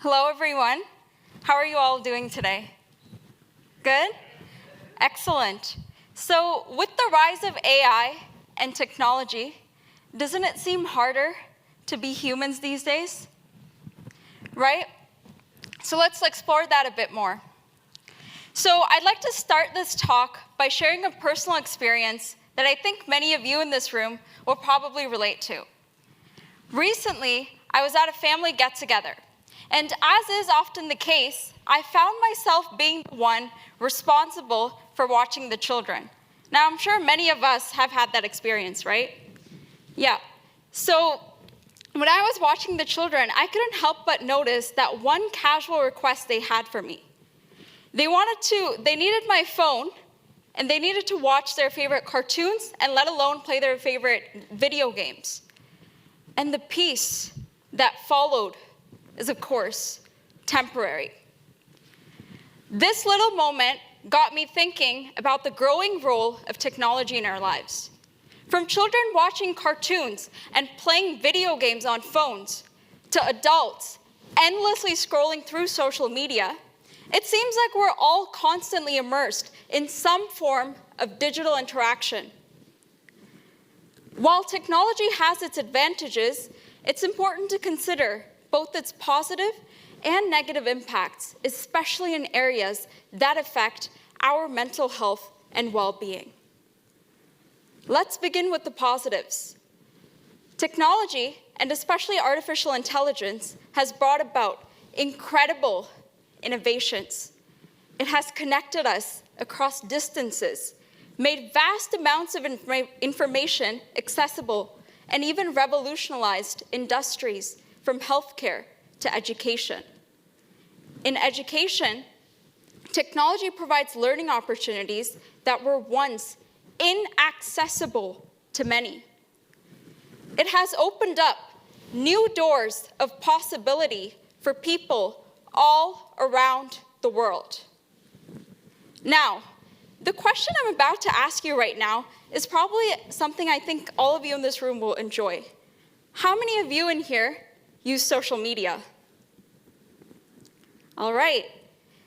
Hello, everyone. How are you all doing today? Good? Excellent. So, with the rise of AI and technology, doesn't it seem harder to be humans these days? Right? So let's explore that a bit more. So I'd like to start this talk by sharing a personal experience that I think many of you in this room will probably relate to. Recently, I was at a family get-together, and as is often the case, I found myself being the one responsible for watching the children. Now, I'm sure many of us have had that experience, right? Yeah. So when I was watching the children, I couldn't help but notice that one casual request they had for me. They needed my phone, and they needed to watch their favorite cartoons, and let alone play their favorite video games. And the peace that followed is, of course, temporary. This little moment got me thinking about the growing role of technology in our lives. From children watching cartoons and playing video games on phones, to adults endlessly scrolling through social media, it seems like we're all constantly immersed in some form of digital interaction. While technology has its advantages, it's important to consider both its positive and negative impacts, especially in areas that affect our mental health and well-being. Let's begin with the positives. Technology, and especially artificial intelligence, has brought about incredible innovations. It has connected us across distances, made vast amounts of information accessible, and even revolutionized industries from healthcare to education. In education, technology provides learning opportunities that were once inaccessible to many. It has opened up new doors of possibility for people all around the world. Now, the question I'm about to ask you right now is probably something I think all of you in this room will enjoy. How many of you in here use social media? All right.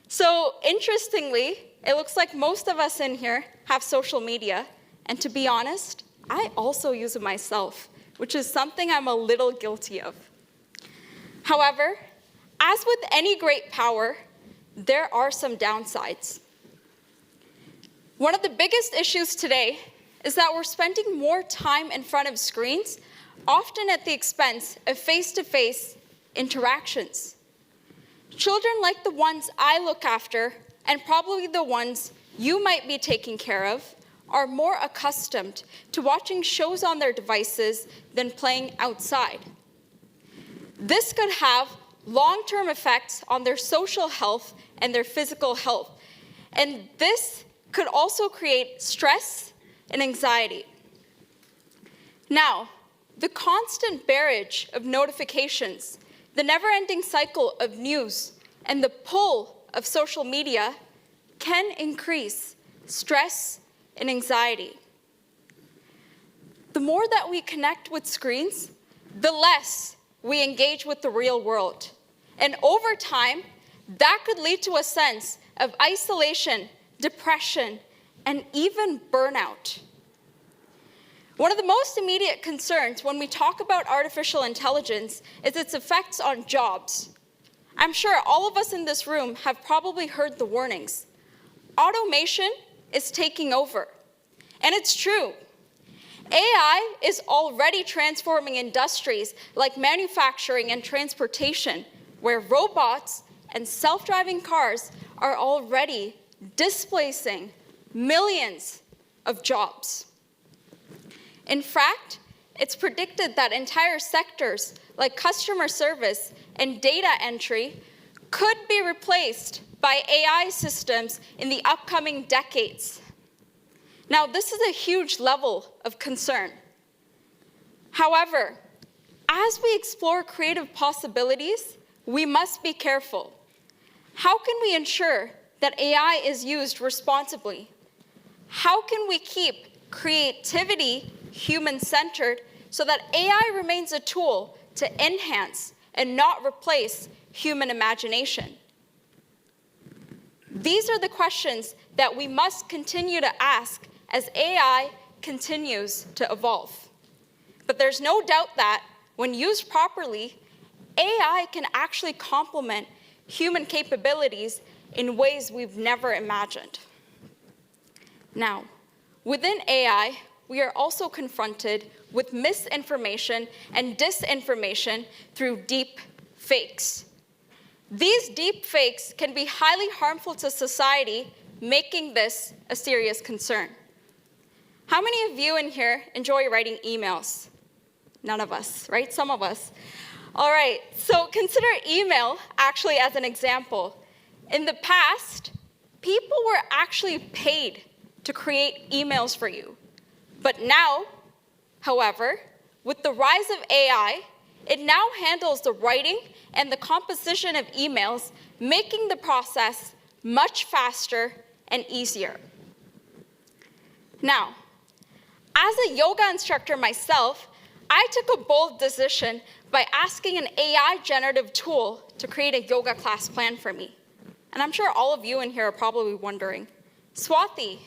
So interestingly, it looks like most of us in here have social media, and to be honest, I also use it myself, which is something I'm a little guilty of. However, as with any great power, there are some downsides. One of the biggest issues today is that we're spending more time in front of screens, often at the expense of face-to-face interactions. Children like the ones I look after, and probably the ones you might be taking care of, are more accustomed to watching shows on their devices than playing outside. This could have long-term effects on their social health and their physical health, and this could also create stress and anxiety. Now, the constant barrage of notifications, the never-ending cycle of news, and the pull of social media can increase stress and anxiety. The more that we connect with screens, the less we engage with the real world. And over time, that could lead to a sense of isolation, depression, and even burnout. One of the most immediate concerns when we talk about artificial intelligence is its effects on jobs. I'm sure all of us in this room have probably heard the warnings. Automation is taking over. And it's true. AI is already transforming industries like manufacturing and transportation, where robots and self-driving cars are already displacing millions of jobs. In fact, it's predicted that entire sectors like customer service and data entry could be replaced by AI systems in the upcoming decades. Now, this is a huge level of concern. However, as we explore creative possibilities, we must be careful. How can we ensure that AI is used responsibly? How can we keep creativity human-centered so that AI remains a tool to enhance and not replace human imagination? These are the questions that we must continue to ask as AI continues to evolve. But there's no doubt that, when used properly, AI can actually complement human capabilities in ways we've never imagined. Now, within AI, we are also confronted with misinformation and disinformation through deep fakes. These deep fakes can be highly harmful to society, making this a serious concern. How many of you in here enjoy writing emails? None of us, right? Some of us. All right, so consider email actually as an example. In the past, people were actually paid to create emails for you. But now, however, with the rise of AI, it now handles the writing and the composition of emails, making the process much faster and easier. Now, as a yoga instructor myself, I took a bold decision by asking an AI generative tool to create a yoga class plan for me. And I'm sure all of you in here are probably wondering, Swathi,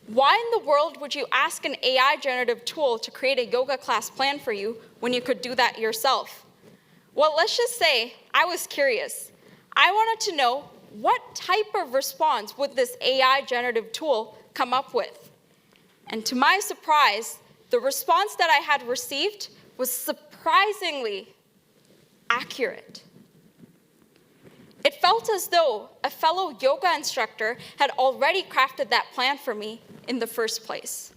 why in the world would you ask an AI generative tool to create a yoga class plan for you when you could do that yourself? Well, let's just say I was curious. I wanted to know what type of response would this AI generative tool come up with. And to my surprise, the response that I had received was surprisingly accurate. It felt as though a fellow yoga instructor had already crafted that plan for me in the first place.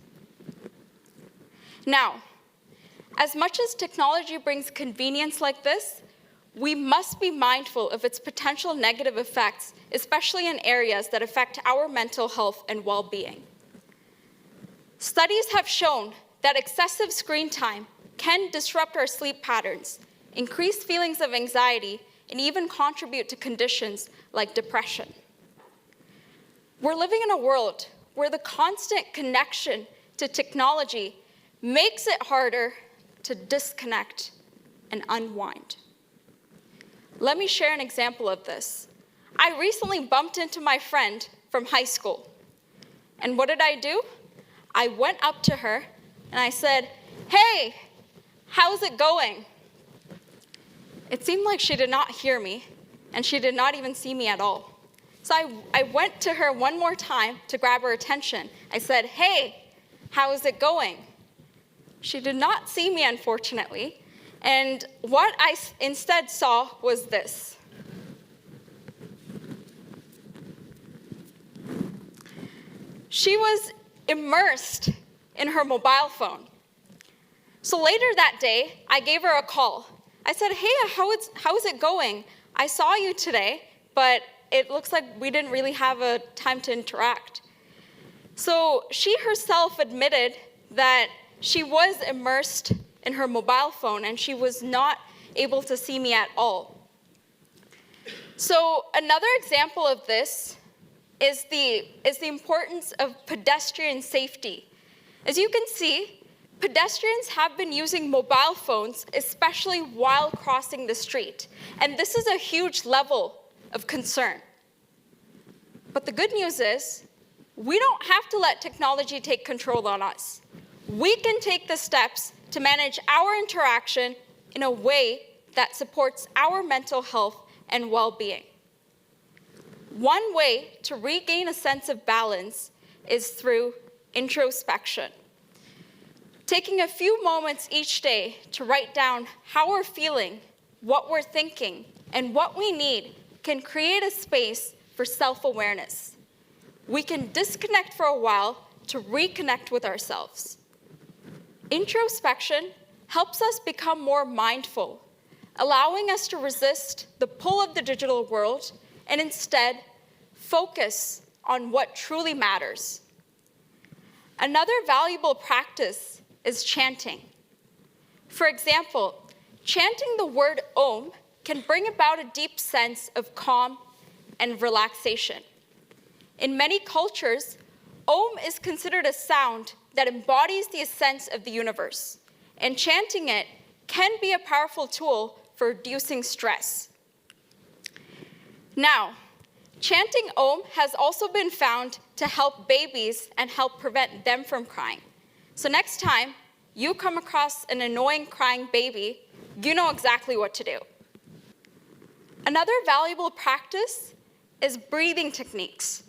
Now, as much as technology brings convenience like this, we must be mindful of its potential negative effects, especially in areas that affect our mental health and well-being. Studies have shown that excessive screen time can disrupt our sleep patterns, increase feelings of anxiety, and even contribute to conditions like depression. We're living in a world where the constant connection to technology makes it harder to disconnect and unwind. Let me share an example of this. I recently bumped into my friend from high school. And what did I do? I went up to her and I said, "Hey, how's it going?" It seemed like she did not hear me, and she did not even see me at all. So I went to her one more time to grab her attention. I said, "Hey, how is it going?" She did not see me, unfortunately, and what I instead saw was this. She was immersed in her mobile phone. So later that day, I gave her a call. I said, "Hey, how is it going? I saw you today, but it looks like we didn't really have a time to interact." So she herself admitted that she was immersed in her mobile phone and she was not able to see me at all. So another example of this is the importance of pedestrian safety. As you can see, pedestrians have been using mobile phones, especially while crossing the street. And this is a huge level of concern. But the good news is, we don't have to let technology take control on us. We can take the steps to manage our interaction in a way that supports our mental health and well-being. One way to regain a sense of balance is through introspection. Taking a few moments each day to write down how we're feeling, what we're thinking, and what we need can create a space for self-awareness. We can disconnect for a while to reconnect with ourselves. Introspection helps us become more mindful, allowing us to resist the pull of the digital world and instead focus on what truly matters. Another valuable practice is chanting. For example, chanting the word Om can bring about a deep sense of calm and relaxation. In many cultures, Om is considered a sound that embodies the essence of the universe, and chanting it can be a powerful tool for for reducing stress. Now, chanting Om has also been found to help babies and help prevent them from crying. So next time you come across an annoying crying baby, you know exactly what to do. Another valuable practice is breathing techniques.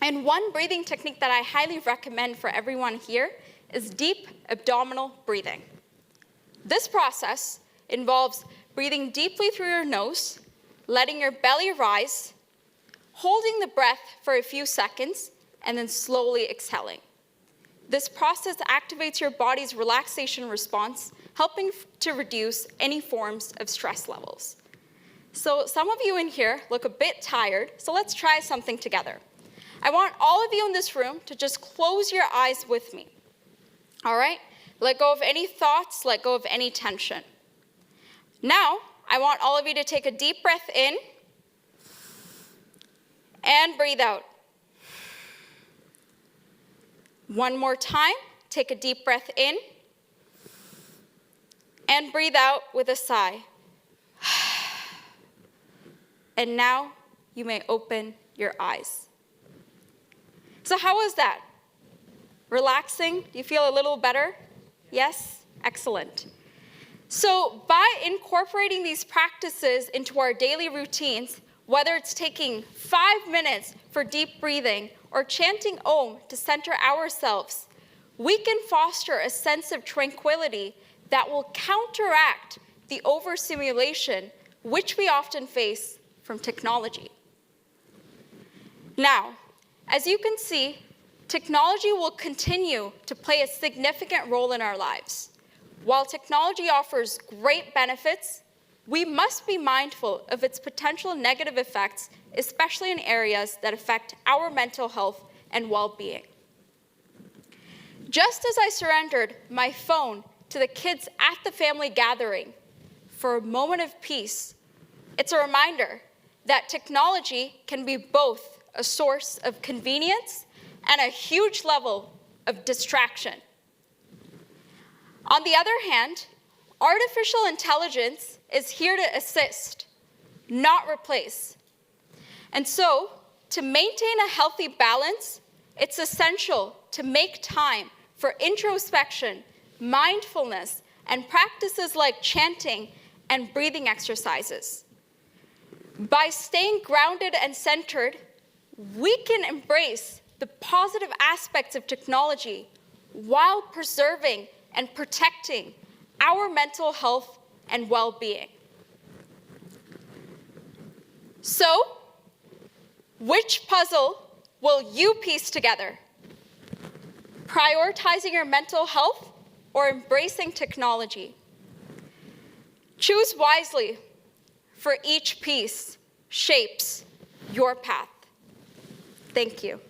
And one breathing technique that I highly recommend for everyone here is deep abdominal breathing. This process involves breathing deeply through your nose, letting your belly rise, holding the breath for a few seconds, and then slowly exhaling. This process activates your body's relaxation response, helping to reduce any forms of stress levels. So some of you in here look a bit tired, so let's try something together. I want all of you in this room to just close your eyes with me. All right? Let go of any thoughts, let go of any tension. Now, I want all of you to take a deep breath in and breathe out. One more time, take a deep breath in and breathe out with a sigh. And now you may open your eyes. So how was that? Relaxing? Do you feel a little better? Yes? Excellent. So by incorporating these practices into our daily routines, whether it's taking 5 minutes for deep breathing or chanting Om to center ourselves, we can foster a sense of tranquility that will counteract the overstimulation which we often face from technology. Now, as you can see, technology will continue to play a significant role in our lives. While technology offers great benefits, we must be mindful of its potential negative effects, especially in areas that affect our mental health and well-being. Just as I surrendered my phone to the kids at the family gathering for a moment of peace, it's a reminder that technology can be both a source of convenience and a huge level of distraction. On the other hand, artificial intelligence is here to assist, not replace. And so, to maintain a healthy balance, it's essential to make time for introspection, mindfulness, and practices like chanting and breathing exercises. By staying grounded and centered, we can embrace the positive aspects of technology while preserving and protecting our mental health and well-being. So, which puzzle will you piece together? Prioritizing your mental health or embracing technology? Choose wisely, for each piece shapes your path. Thank you.